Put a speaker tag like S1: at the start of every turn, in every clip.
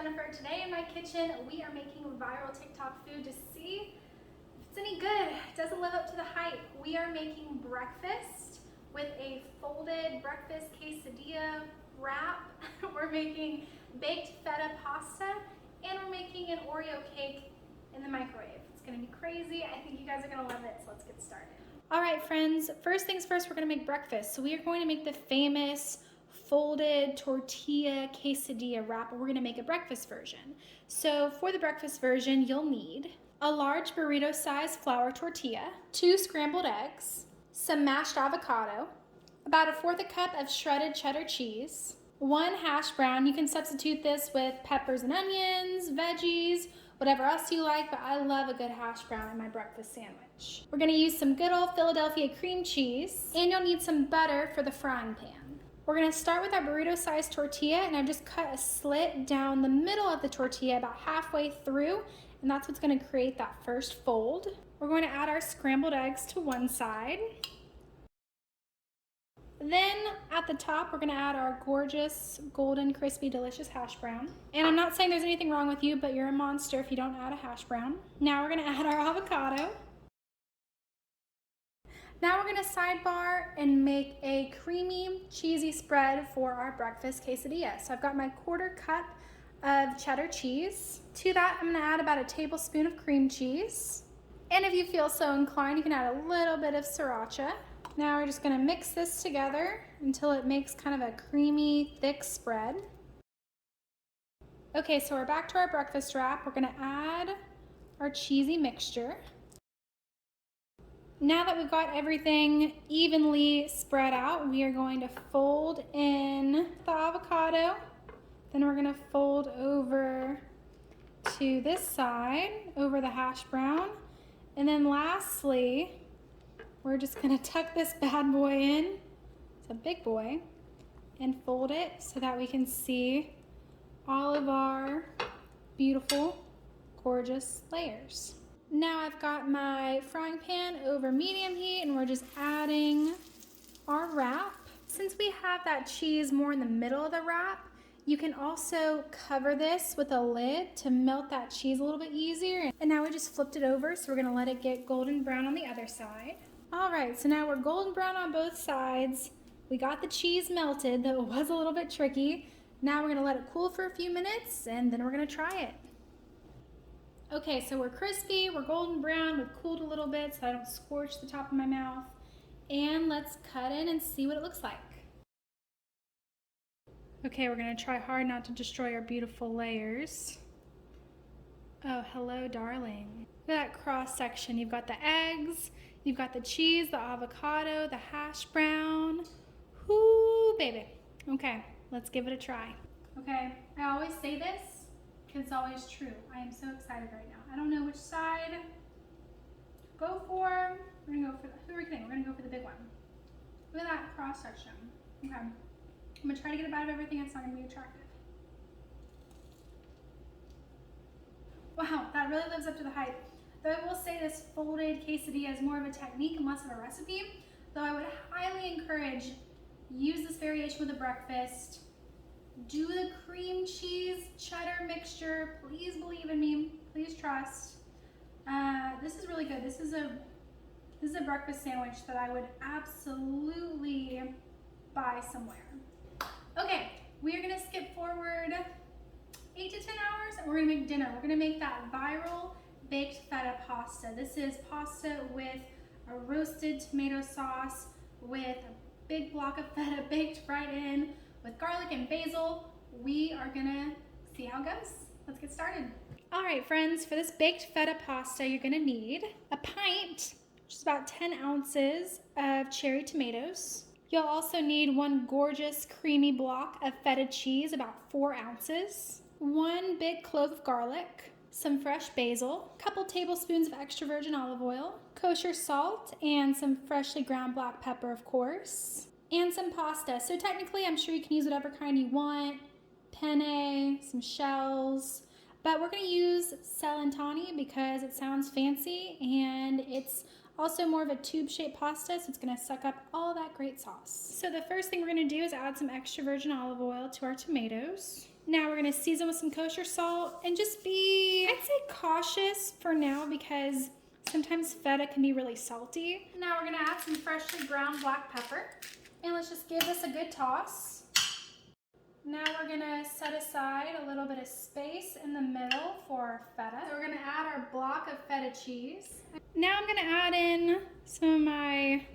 S1: Jennifer. Today in my kitchen, we are making viral TikTok food to see if it's any good. It doesn't live up to the hype. We are making breakfast with a folded breakfast quesadilla wrap. We're making baked feta pasta, and we're making an Oreo cake in the microwave. It's gonna be crazy. I think you guys are gonna love it, so let's get started. All right, friends, first things first, we're gonna make breakfast. So we are going to make the famous folded tortilla quesadilla wrap, and we're gonna make a breakfast version. So for the breakfast version, you'll need a large burrito-size flour tortilla, 2 scrambled eggs, some mashed avocado, about 1/4 cup of shredded cheddar cheese, 1 hash brown. You can substitute this with peppers and onions, veggies, whatever else you like, but I love a good hash brown in my breakfast sandwich. We're gonna use some good old Philadelphia cream cheese, and you'll need some butter for the frying pan. We're gonna start with our burrito-sized tortilla, and I've just cut a slit down the middle of the tortilla about halfway through, and that's what's gonna create that first fold. We're going to add our scrambled eggs to one side. Then at the top, we're gonna add our gorgeous, golden, crispy, delicious hash brown. And I'm not saying there's anything wrong with you, but you're a monster if you don't add a hash brown. Now we're gonna add our avocado. Now we're gonna sidebar and make a creamy, cheesy spread for our breakfast quesadilla. So I've got my 1/4 cup of cheddar cheese. To that, I'm gonna add about 1 tablespoon of cream cheese. And if you feel so inclined, you can add a little bit of Sriracha. Now we're just gonna mix this together until it makes kind of a creamy, thick spread. Okay, so we're back to our breakfast wrap. We're gonna add our cheesy mixture. Now that we've got everything evenly spread out, we are going to fold in the avocado. Then we're gonna fold over to this side, over the hash brown. And then lastly, we're just gonna tuck this bad boy in, it's a big boy, and fold it so that we can see all of our beautiful, gorgeous layers. Now I've got my frying pan over medium heat, and we're just adding our wrap. Since we have that cheese more in the middle of the wrap, you can also cover this with a lid to melt that cheese a little bit easier. And now we just flipped it over, so we're gonna let it get golden brown on the other side. All right, so now we're golden brown on both sides. We got the cheese melted, though it was a little bit tricky. Now we're gonna let it cool for a few minutes, and then we're gonna try it. Okay, so we're crispy, we're golden brown, we've cooled a little bit so I don't scorch the top of my mouth. And let's cut in and see what it looks like. Okay, we're gonna try hard not to destroy our beautiful layers. Oh, hello, darling. Look at that cross section. You've got the eggs, you've got the cheese, the avocado, the hash brown. Whoo, baby. Okay, let's give it a try. Okay, I always say this, because it's always true. I am so excited right now. I don't know which side to go for. We're gonna go for who are we kidding? We're gonna go for the big one. Look at that cross section. Okay. I'm gonna try to get a bite of everything. It's not gonna be attractive. Wow, that really lives up to the hype. Though I will say this folded quesadilla is more of a technique and less of a recipe. Though I would highly encourage, use this variation with a breakfast. Do the cream cheese cheddar mixture. Please believe in me. Please trust. This is really good. This is a breakfast sandwich that I would absolutely buy somewhere. Okay, we are gonna skip forward 8 to 10 hours, and we're gonna make dinner. We're gonna make that viral baked feta pasta. This is pasta with a roasted tomato sauce with a big block of feta baked right in, with garlic and basil. We are gonna see how it goes. Let's get started. All right, friends, for this baked feta pasta, you're gonna need a pint, which is about 10 ounces of cherry tomatoes. You'll also need 1 gorgeous creamy block of feta cheese, about 4 ounces, 1 big clove of garlic, some fresh basil, a couple tablespoons of extra virgin olive oil, kosher salt, and some freshly ground black pepper, of course, and some pasta. So technically, I'm sure you can use whatever kind you want, penne, some shells, but we're gonna use celentani because it sounds fancy, and it's also more of a tube-shaped pasta, so it's gonna suck up all that great sauce. So the first thing we're gonna do is add some extra virgin olive oil to our tomatoes. Now we're gonna season with some kosher salt and just be, I'd say cautious for now because sometimes feta can be really salty. Now we're gonna add some freshly ground black pepper and let's just give this a good toss. Now we're gonna set aside a little bit of space in the middle for our feta. So we're gonna add our block of feta cheese. Now I'm gonna add in some of my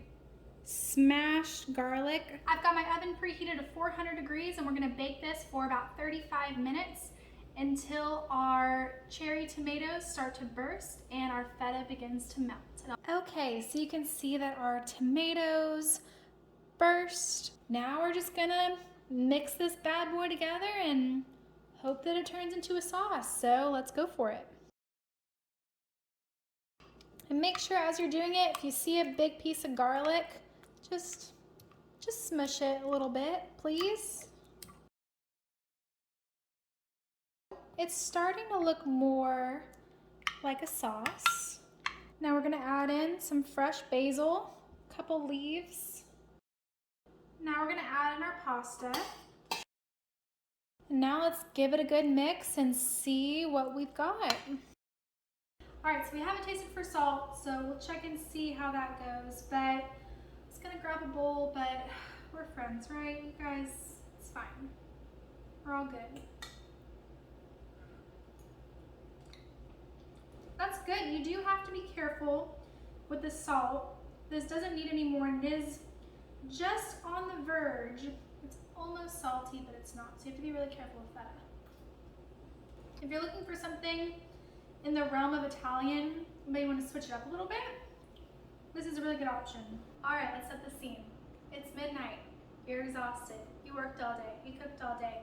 S1: smashed garlic. I've got my oven preheated to 400 degrees and we're gonna bake this for about 35 minutes until our cherry tomatoes start to burst and our feta begins to melt. Okay, so you can see that our tomatoes burst. Now we're just gonna mix this bad boy together and hope that it turns into a sauce. So let's go for it. And make sure as you're doing it, if you see a big piece of garlic, just smush it a little bit, please. It's starting to look more like a sauce. Now we're gonna add in some fresh basil, a couple leaves. Now we're gonna add in our pasta. And now let's give it a good mix and see what we've got. All right, so we haven't tasted for salt, so we'll check and see how that goes. But I'm just gonna grab a bowl, but we're friends, right? You guys, it's fine. We're all good. That's good. You do have to be careful with the salt. This doesn't need any more, and it is just on the verge. It's almost salty, but it's not. So you have to be really careful with feta. If you're looking for something in the realm of Italian, you may want to switch it up a little bit. This is a really good option. All right, let's set the scene. It's midnight. You're exhausted. You worked all day. You cooked all day.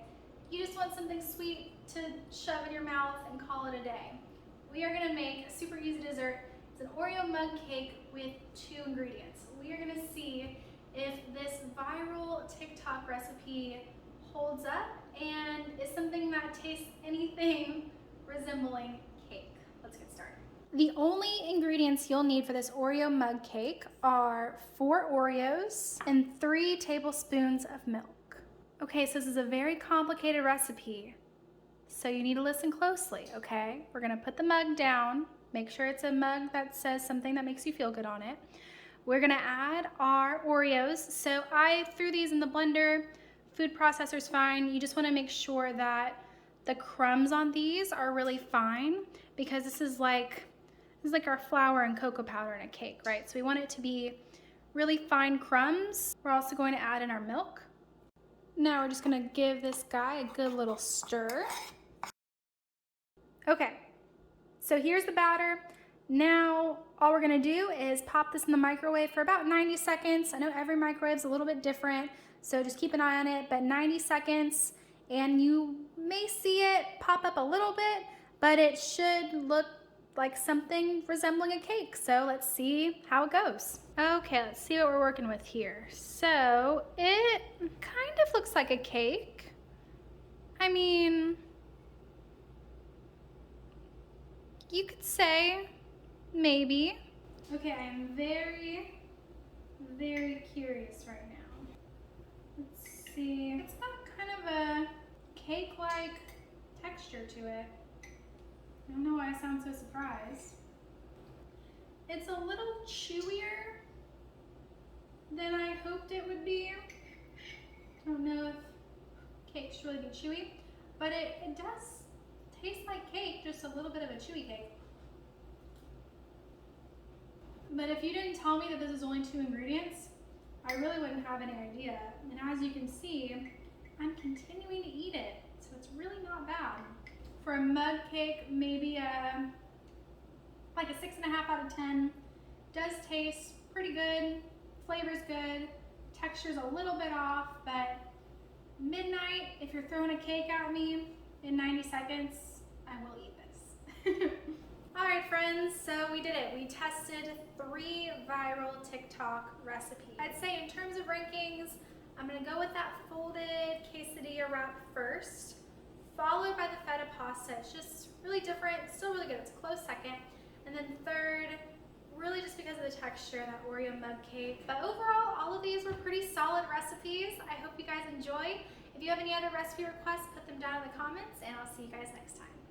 S1: You just want something sweet to shove in your mouth and call it a day. We are gonna make a super easy dessert. It's an Oreo mug cake with 2 ingredients. We are gonna see if this viral TikTok recipe holds up and is something that tastes anything resembling cake. Let's get started. The only ingredients you'll need for this Oreo mug cake are 4 Oreos and 3 tablespoons of milk. Okay, so this is a very complicated recipe, so you need to listen closely, okay? We're gonna put the mug down, make sure it's a mug that says something that makes you feel good on it. We're gonna add our Oreos. So I threw these in the blender. Food processor's fine. You just wanna make sure that the crumbs on these are really fine because this is like our flour and cocoa powder in a cake, right? So we want it to be really fine crumbs. We're also going to add in our milk. Now we're just gonna give this guy a good little stir. Okay, so here's the batter. Now, all we're gonna do is pop this in the microwave for about 90 seconds. I know every microwave's a little bit different, so just keep an eye on it, but 90 seconds, and you may see it pop up a little bit, but it should look like something resembling a cake. So let's see how it goes. Okay, let's see what we're working with here. So it kind of looks like a cake. I mean, you could say maybe. Okay, I am very, very curious right now. Let's see. It's got kind of a cake-like texture to it. I don't know why I sound so surprised. It's a little chewier than I hoped it would be. I don't know if cake should really be chewy, but it does taste like cake, just a little bit of a chewy cake. But if you didn't tell me that this is only 2 ingredients, I really wouldn't have any idea. And as you can see, I'm continuing to eat it, so it's really not bad. For a mug cake, maybe like a 6.5 out of 10. Does taste pretty good, flavor's good, texture's a little bit off, but midnight, if you're throwing a cake at me in 90 seconds, I will eat this. All right, friends, so we did it. We tested 3 viral TikTok recipes. I'd say in terms of rankings, I'm gonna go with that folded quesadilla wrap first, followed by the feta pasta. It's just really different, still really good. It's a close second. And then third, really just because of the texture, that Oreo mug cake. But overall, all of these were pretty solid recipes. I hope you guys enjoy. If you have any other recipe requests, put them down in the comments, and I'll see you guys next time.